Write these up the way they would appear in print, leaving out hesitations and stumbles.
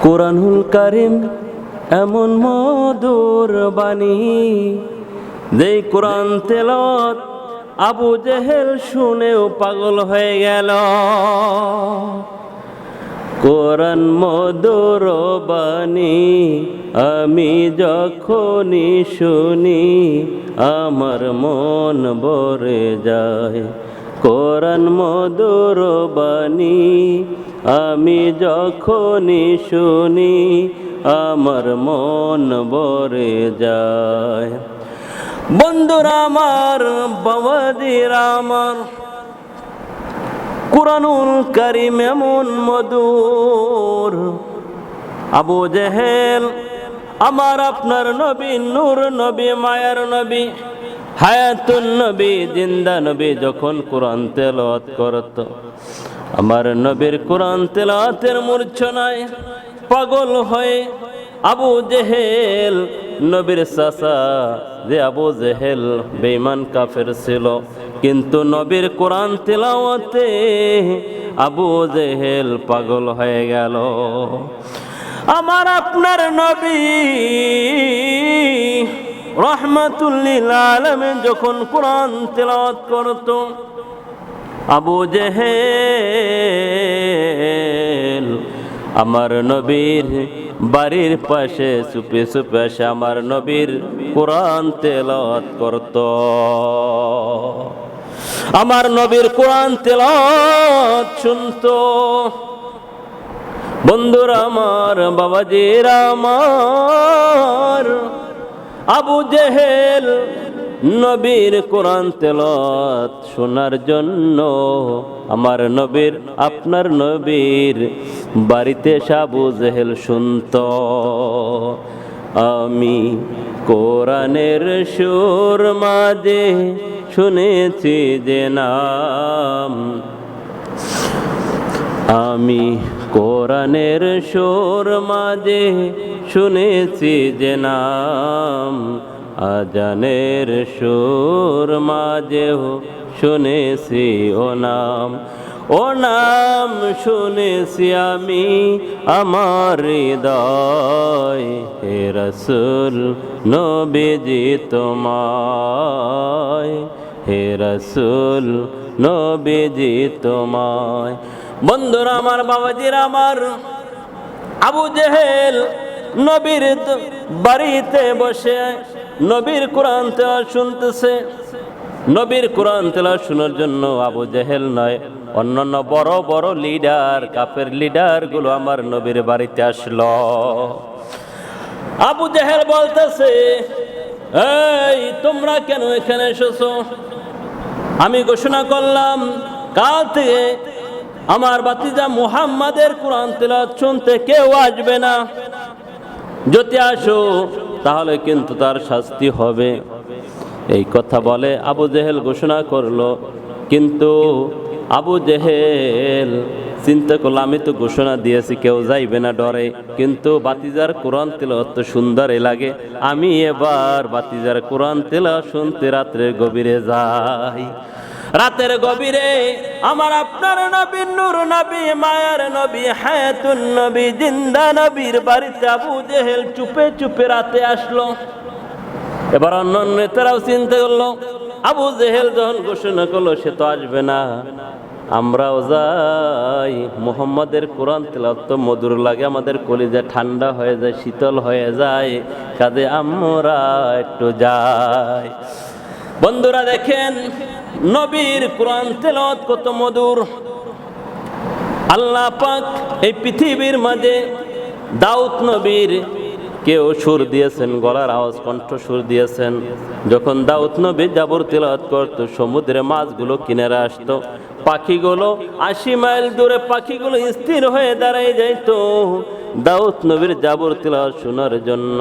কুরআনুল কারীম এমন মধুর বাণী, যেই কুরআন তেলাওয়াত আবু জেহেল শুনেও পাগল হয়ে গেল। কুরআন মধুর বাণী আমি যখনই শুনি, আমার মন ভরে যায়। কুরআন মধুর বাণী আমি যখনই শুনি, আমার মন ভরে যায়। বন্ধুরা আমার, বাবাজিরা আমার, কুরআনুল কারীম এমন মধুর। আবু জেহেল আমার আপনার নবী, নূর নবী, মায়ার নবী, হায়াতুন নবী, জিন্দা নবী যখন কুরআন তেলাওয়াত করত, আমার নবীর কুরআন তেলাওয়াতের মূর্ছনায় পাগল হয়ে আবু জেহেল, নবীর চাচা যে আবু জেহেল বেঈমান কাফের ছিল, কিন্তু নবীর কুরআন তেলাওয়াতে আবু জেহেল পাগল হয়ে গেল। আমার আপনার নবী রাহমাতুল লিল আলামিন যখন কুরআন তেলাওয়াত করত, আবু জেহেল আমার নবীর বাড়ির পাশে চুপে চুপে এসে আমার নবীর কুরআন তেলাওয়াত করত। আমার নবীর কুরআন তেলাওয়াত শুনতো। বন্ধুরা আমার, বাবাজিরা আমার, আবু জেহেল নবীর কুরআন তেলাওয়াত শোনার জন্য আমার নবীর, আপনার নবীর বাড়িতে আবু জেহেল শুনতো। আমি কোরআনের সুর মাঝে শুনেছি যে নাম, আমি কোরআনের সুর মাঝে শুনেছি যে নাম, আজানের সুর মাঝেও শুনেছি ও নাম, ও নাম শুনেছি আমি আমার হৃদয়। হে রাসূল নবীজি তোমায়, হে রাসূল নবীজি তোমায়। বন্ধুরা আমার, বাবাজিরা আমার, আবু জেহেল নবীর বাড়িতে বসে নবীর কুরআন তেলাওয়াত শুনতেছে। নবীর কুরআন তেলাওয়াত শোনার জন্য আবু জেহেল নয়, অন্যান্য বড় বড় লিডার, কাফের লিডার গুলো আমার নবীর বাড়িতে আসলো। আবু জেহেল বলতেছে, এই তোমরা কেন এখানে এসেছো? আমি ঘোষণা করলাম কাল থেকে আমার ভাতিজা মুহাম্মাদের কুরআন তেলাওয়াত শুনতে কেউ আসবে না। যদি আসো তাহলে কিন্তু তার শাস্তি হবে। এই কথা বলে আবু জেহেল ঘোষণা করলো। কিন্তু আবু জেহেল চিন্তা করলো, আমি তো ঘোষণা দিয়েছি কেউ যাইবে না ডরে, কিন্তু ভাতিজার কুরআন তেলাওয়াত তো সুন্দরই লাগে, আমি এবার ভাতিজার কুরআন তেলাওয়াত শুনতে রাত্রের গভীরে যাই। রাতের গভীরে আমার আপনার নবী, নূর নবী, মায়ার নবী, হায়াতুন নবী, জিন্দা নবীর বাড়িতে আবু জেহেল চুপে চুপে রাতে আসলো। এবার অন্য নেতারাও চিন্তা করলো, আবু জেহেল যখন ঘোষণা করলো সে তো আসবে না, আমরাও যাই। মুহাম্মাদের কুরআন তেলাওয়াত তো মধুর লাগে, আমাদের কলিজা ঠান্ডা হয়ে যায়, শীতল হয়ে যায়, কাজে আমরা একটু যাই। বন্ধুরা দেখেন নবীর কুরআন তেলাওয়াত কত মধুর। আল্লাহ পাক এই পৃথিবীর মাঝে দাউদ নবীর কেউ সুর দিয়েছেন, গলার আওয়াজ, কণ্ঠ সুর দিয়েছেন। যখন দাউদ নবী জাবর তেলাওয়াত করতো, সমুদ্রে মাছগুলো কিনারে আসতো, পাখিগুলো 80 মাইল দূরে পাখিগুলো স্থির হয়ে দাঁড়ায় যাইতো দাউদ নবীর জাবর তেলাওয়াত শোনার জন্য।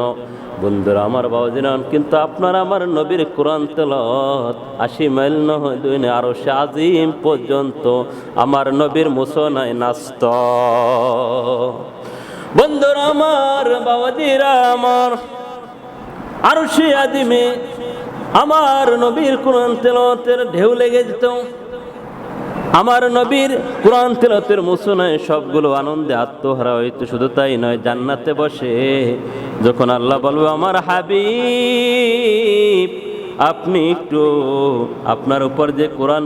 বন্ধুরা আমার, বাবাজিরা, কিন্তু আপনার আমার নবীর কুরআন তেলাওয়াত 80 মাইল নয়, দুইনে আরশে আজিম পর্যন্ত আমার নবীর মুসনায় নাচত। বন্ধুরা আমার, বাবাজিরা আমার, আরশে আজিমে আমার নবীর কুরআন তেলাওয়াতের ঢেউ লেগে যেত। আমার নবীর কোরআন তেলাওয়াতের মূসনায় সবগুলো আনন্দে আত্মহারা হইতো। শুধু তাই নয়, জান্নাতে বসে যখন আল্লাহ বলবে আমার হাবিব আপনি একটু আপনার উপর যে কোরআন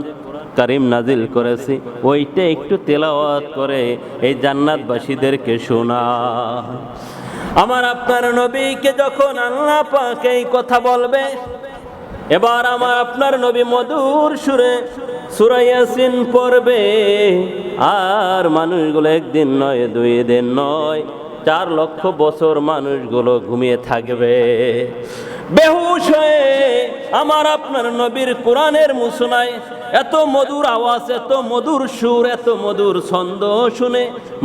কারীম নাজিল করেছি ওইটা একটু তেলাওয়াত করে এই জান্নাতবাসীদেরকে শোনা। আমার আপনার নবীকে যখন আল্লাহ পাক এই কথা বলবে, এবার আমার আপনার নবী মধুর সুরে সূরা ইয়াসিন পড়বে, আর মানুষগুলো একদিন নয়, 2 দিন নয়, 4 লক্ষ বছর মানুষগুলো ঘুমিয়ে থাকবে বেহুশ হয়ে। আমার আপনার নবীর কোরআনের মূসনায় এত মধুর আওয়াজ, এত মধুর সুর, এত মধুর ছন্দ শুনে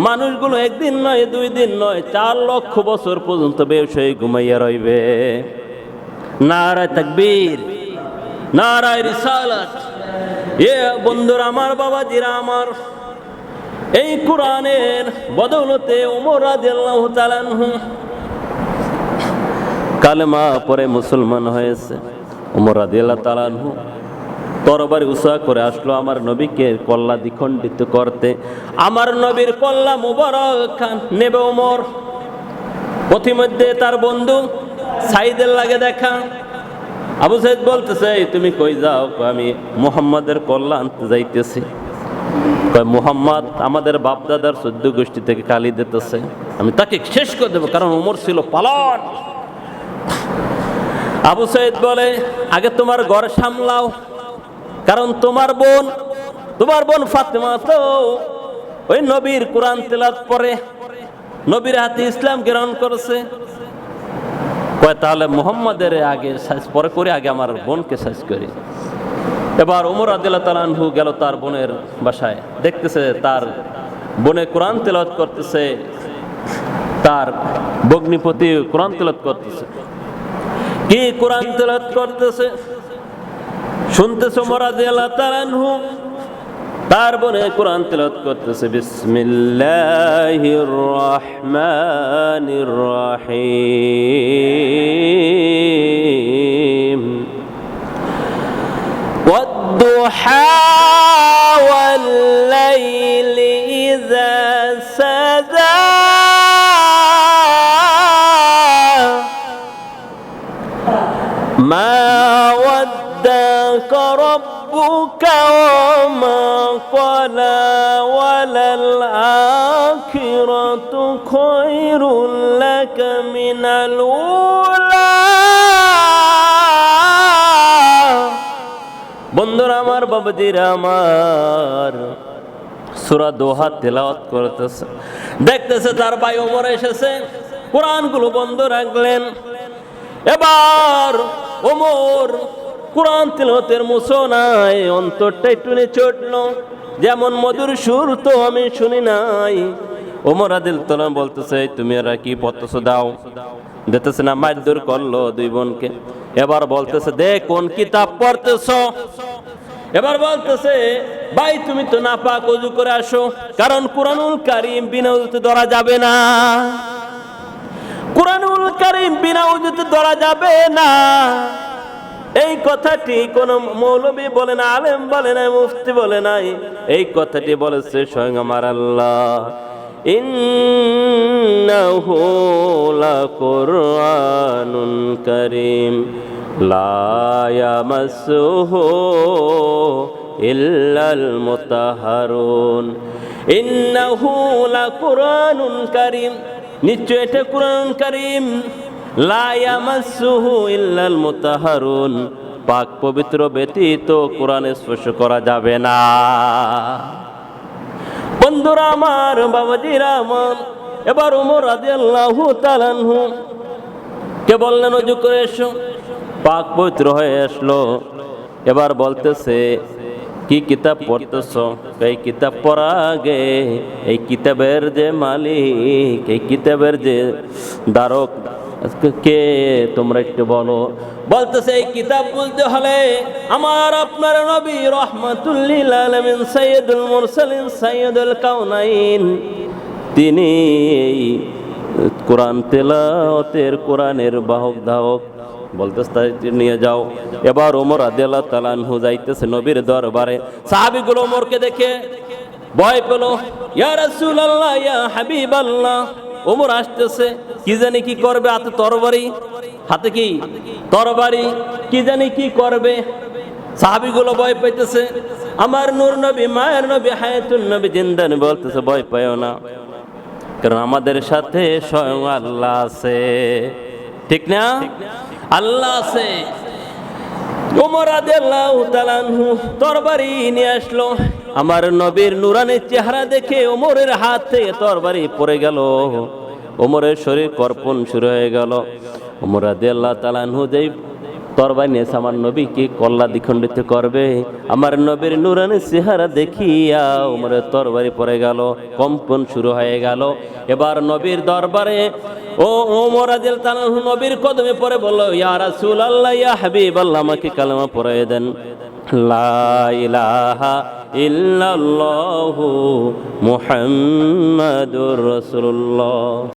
মানুষগুলো একদিন নয়, 2 দিন নয়, 4 লক্ষ বছর পর্যন্ত বেহুশ হয়ে ঘুমাইয়া রইবে। নারায়ে তাকবীর, নারায়ে রিসালাত। বন্ধুরা আমার, বাবাজিরা আমার, এই কোরআনের বদৌলতে ওমর রাদিয়াল্লাহু তাআলা আনহু কালেমা পরে মুসলমান হয়েছে। ওমর রাদিয়াল্লাহু তাআলা আনহু তরবারি উঁচা করে আসলো আমার নবীকে কল্লা দ্বিখণ্ডিত করতে। আমার নবীর কল্লা মুবারক নেবে ওমর। পথিমধ্যে তার বন্ধু সাইদের লাগে দেখা। আবু সাইদ বলতেছে তুমি কই যাও? আমি মুহাম্মাদের কল্লা আনতে যাইতেছি। মুহাম্মদ আমাদের বাপদাদার 14 গোষ্ঠী থেকে কালি দিতেছে, আমি তাকে শেষ করে দেবো, কারণ ওমর ছিল পালন। আবু সাইদ বলে আগে তোমার ঘর সামলাও, কারণ তোমার বোন ফাতেমা তো ওই নবীর কোরআন তেলাওয়াত পড়ে, নবীর হাতে ইসলাম গ্রহণ করেছে। কয় তাহলে মুহাম্মাদের আগে সাজ পরে করে আগে আমার বোনকে সাজ করি। এবার ওমর রাদিয়াল্লাহু তাআলা আনহু গেল তার বোনের বাসায়, দেখতেছে তার বোনে কোরআন তেলাওয়াত করতেছে, তার ভগ্নিপতি কোরআন তেলাওয়াত করতেছে। কি কোরআন তেলাওয়াত করতেছে শুনতেছে ওমর রাদিয়াল্লাহু তাআলা আনহু, তার বোনে কোরআন তেলাওয়াত করতেছে বিসমিল্লাহির রহমানির রহিম ওয়াদ-দুহা ওয়াল-লাইলি ইযা সাজা মা ওয়াদ্দাকা রাব্বুকা ওয়া মা ক্বালা ওয়ালাল আখিরাতু খায়রুল লাকা মিনাল উলা। বন্ধুরা আমার, বাবাজিরা আমার, সূরা দোহা তেলাওয়াত করতেছে, দেখতেছে তার ভাই ওমর এসেছে, কোরআনগুলো বন্ধ রাখলেন। এবার ওমর কোরআন তেলাওয়াতের মূসনায় অন্তরটা একটু চটলো, যেমন মধুর সুর তো আমি শুনি নাই। ওমর রাদিয়াল্লাহু তাআলা বলতেছে তুমি এরা কি পড়তেছো? দাও। দিতেছে না, মারধর করলো 2 বোনকে। এবার বলতেছে দে কোন কিতাব পড়তেছো? এবার বলতেছে ভাই তুমি তো নাপাক, ওযু করে আসো, কারণ কুরআনুল কারীম বিনা ওযুতে ধরা যাবে না। কুরআনুল কারীম বিনা ওযুতে ধরা যাবে না। এই কথাটি কোন মৌলবী বলে না, আলেম বলে না, মুফতি বলে নাই, এই কথাটি বলেছে স্বয়ং আমার আল্লাহ। ইন্নাহু লাকুরআনুন কারীম লা ইয়ামাসসুহু ইল্লাল মুতাহহারুন। ইন্নাহু লাকুরআনুন কারীম, নিশ্চয় এটা কুরআনুল কারীম, লা ইয়ামাসসুহু ইল্লাল মুতাহহারুন, পাক পবিত্র ব্যতীত কোরআনে স্পর্শ করা যাবে না। বন্ধুরা আমার, বাবাজিরা আমার, এবার ওমর রাদিয়াল্লাহু তাআলা আনহু কে বললেন ওযু করে এসো, পাক পবিত্র হয়ে আসলো। এবার বলতেছে কি কিতাব পড়তেছো? এই কিতাব পড়া আগে এই কিতাবের যে মালিক, এই কিতাবের যে ধারক কে তোমরা একটু বলো। বলতেছে এই কিতাব বলতে হলে আমার আপনার নবী রাহমাতুল লিল আলামিন সাইয়্যিদুল মুরসালিন সাইয়্যিদুল কাউনাইন, তিনি এই কোরআন তেলাওয়াতের কোরআনের বাহক ধারক বলতেছে নিয়ে যাও। এবার ওমর রাদিয়াল্লাহু তাআলা আনহু যাইতেছে নবীর দরবারে। সাহাবীগুলো ওমরকে দেখে ভয় পেল। ইয়া রাসূলুল্লাহ, ইয়া হাবিবাল্লাহ, ওমর আসতেছে, কি জানি কি করবে, হাতে তরবারি, হাতে কি তরবারি, কি জানি কি করবে। সাহাবীগুলো ভয় পাইতেছে। আমার নূর নবী, মায়ের নবী, হায়াতুন নবী জিন্দা নবী বলতেছে ভয় পাইও না, কারণ আমাদের সাথে স্বয়ং আল্লাহ আছে। ঠিক না? আল্লাহ আছে। ওমর রাদিয়াল্লাহু তাআলা আনহু তরবারি নিয়ে আসলো। আমার নবীর নুরানি চেহারা দেখে ওমরের হাত থেকে তরবারি পড়ে গেল। ওমরের শরীর কর্পণ শুরু হয়ে গেল। ওমর রাদিয়াল্লাহু তাআলা আনহু যেই তরবারি নিয়েছে আমার নবীকে কল্লা দ্বিখণ্ডিত করবে, আমার নবীর নুরানি চেহারা দেখিয়া ওমরের তরবারি পড়ে গেল, কম্পন শুরু হয়ে গেল। এবার নবীর দরবারে ও ওমর রাদিয়াল্লাহু তাআলা আনহু নবীর কদমে পড়ে বলল, ইয়া রাসূলুল্লাহ, ইয়া হাবিবাল্লাহ, আমাকে কালেমা পড়ায় দেন। লা ইলাহা ইল্লাল্লাহু মুহাম্মাদুর রাসূলুল্লাহ।